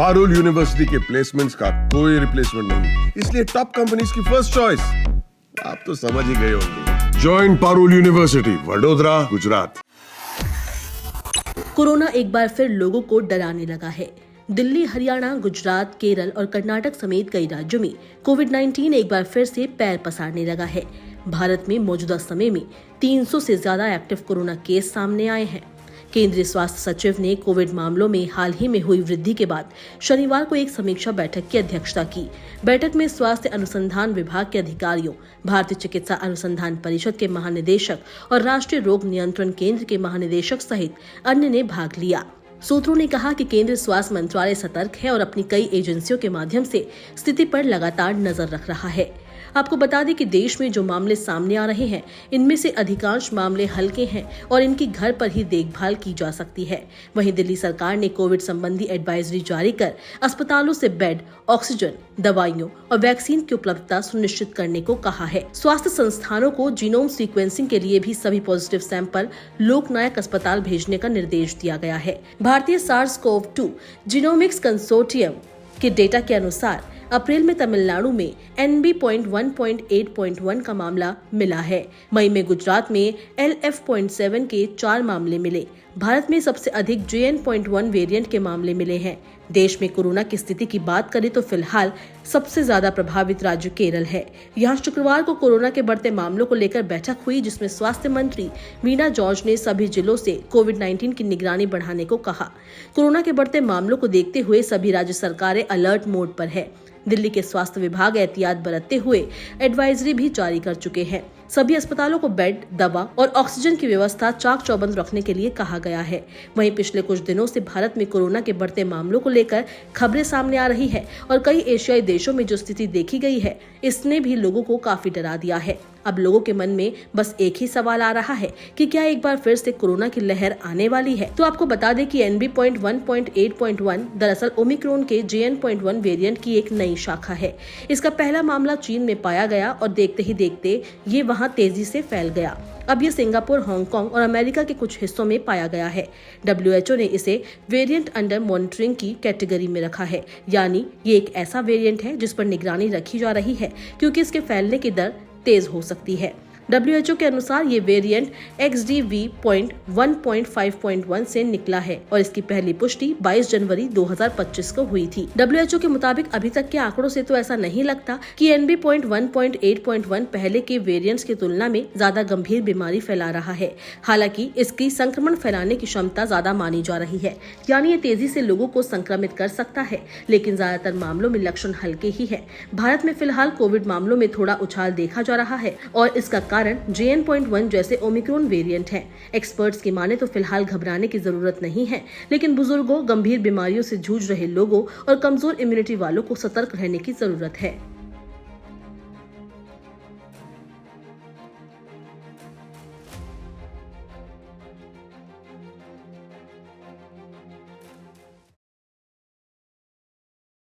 Parul university के placements का कोई रिप्लेसमेंट नहीं, इसलिए टॉप कंपनीज की फर्स्ट चॉइस। आप तो समझ ही गए होंगे। Join Parul university, Vadodara, Gujarat. Corona एक बार फिर लोगों को डराने लगा है। दिल्ली, हरियाणा, गुजरात, केरल और कर्नाटक समेत कई राज्यों में कोविड-19 एक बार फिर से पैर पसारने लगा है। भारत में मौजूदा समय में 300 से ज्यादा एक्टिव कोरोना केस सामने आए हैं। केंद्रीय स्वास्थ्य सचिव ने कोविड मामलों में हाल ही में हुई वृद्धि के बाद शनिवार को एक समीक्षा बैठक की अध्यक्षता की। बैठक में स्वास्थ्य अनुसंधान विभाग के अधिकारियों, भारतीय चिकित्सा अनुसंधान परिषद के महानिदेशक और राष्ट्रीय रोग नियंत्रण केंद्र के महानिदेशक सहित अन्य ने भाग लिया। सूत्रों ने कहा कि केंद्रीय स्वास्थ्य मंत्रालय सतर्क है और अपनी कई एजेंसियों के माध्यम से स्थिति पर लगातार नजर रख रहा है। आपको बता दें कि देश में जो मामले सामने आ रहे हैं, इनमें से अधिकांश मामले हल्के हैं और इनकी घर पर ही देखभाल की जा सकती है। वहीं दिल्ली सरकार ने कोविड संबंधी एडवाइजरी जारी कर अस्पतालों से बेड, ऑक्सीजन, दवाइयों और वैक्सीन की उपलब्धता सुनिश्चित करने को कहा है। स्वास्थ्य संस्थानों को जीनोम सीक्वेंसिंग के लिए भी सभी पॉजिटिव सैंपल लोकनायक अस्पताल भेजने का निर्देश दिया गया है। भारतीय SARS-CoV-2 जीनोमिक्स कंसोर्टियम के डेटा के अनुसार अप्रैल में तमिलनाडु में NB.1.8.1 का मामला मिला है। मई में गुजरात में LF.7 के 4 मामले मिले। भारत में सबसे अधिक JN.1 वेरिएंट के मामले मिले हैं। देश में कोरोना की स्थिति की बात करें तो फिलहाल सबसे ज्यादा प्रभावित राज्य केरल है। यहाँ शुक्रवार को कोरोना के बढ़ते मामलों को लेकर बैठक हुई, जिसमें स्वास्थ्य मंत्री वीणा जॉर्ज ने सभी जिलों से कोविड-19 की निगरानी बढ़ाने को कहा। कोरोना के बढ़ते मामलों को देखते हुए सभी राज्य सरकारें अलर्ट मोड पर है। दिल्ली के स्वास्थ्य विभाग एहतियात बरतते हुए एडवाइजरी भी जारी कर चुके हैं। सभी अस्पतालों को बेड, दवा और ऑक्सीजन की व्यवस्था चाक चौबंद रखने के लिए कहा गया है। वहीं पिछले कुछ दिनों से भारत में कोरोना के बढ़ते मामलों को लेकर खबरें सामने आ रही है और कई एशियाई देशों में जो स्थिति देखी गई है, इसने भी लोगों को काफी डरा दिया है। अब लोगों के मन में बस एक ही सवाल आ रहा है कि क्या एक बार फिर से कोरोना की लहर आने वाली है। तो आपको बता दें कि NB.1.8.1 दरअसल ओमिक्रॉन के JN.1 वेरिएंट की एक नई शाखा है। इसका पहला मामला चीन में पाया गया और देखते ही देखते ये वहां तेजी से फैल गया। अब ये सिंगापुर, हांगकांग और अमेरिका के कुछ हिस्सों में पाया गया है। WHO ने इसे वेरिएंट अंडर मॉनिटरिंग की कैटेगरी में रखा है, यानी ये एक ऐसा वेरिएंट है जिस पर निगरानी रखी जा रही है, क्योंकि इसके फैलने की दर तेज हो सकती है। WHO के अनुसार ये वेरिएंट XDV.1.5.1 से निकला है और इसकी पहली पुष्टि 22 जनवरी 2025 को हुई थी। WHO के मुताबिक अभी तक के आंकड़ों से तो ऐसा नहीं लगता कि NB.1.8.1 पहले के वेरिएंट्स की तुलना में ज्यादा गंभीर बीमारी फैला रहा है। हालांकि इसकी संक्रमण फैलाने की क्षमता ज्यादा मानी जा रही है, यानी ये तेजी से लोगों को संक्रमित कर सकता है, लेकिन ज्यादातर मामलों में लक्षण हल्के ही है। भारत में फिलहाल कोविड मामलों में थोड़ा उछाल देखा जा रहा है और इसका कारण JN.1 जैसे ओमिक्रॉन वेरिएंट है। एक्सपर्ट्स की माने तो फिलहाल घबराने की जरूरत नहीं है, लेकिन बुजुर्गों, गंभीर बीमारियों से जूझ रहे लोगों और कमजोर इम्यूनिटी वालों को सतर्क रहने की जरूरत है।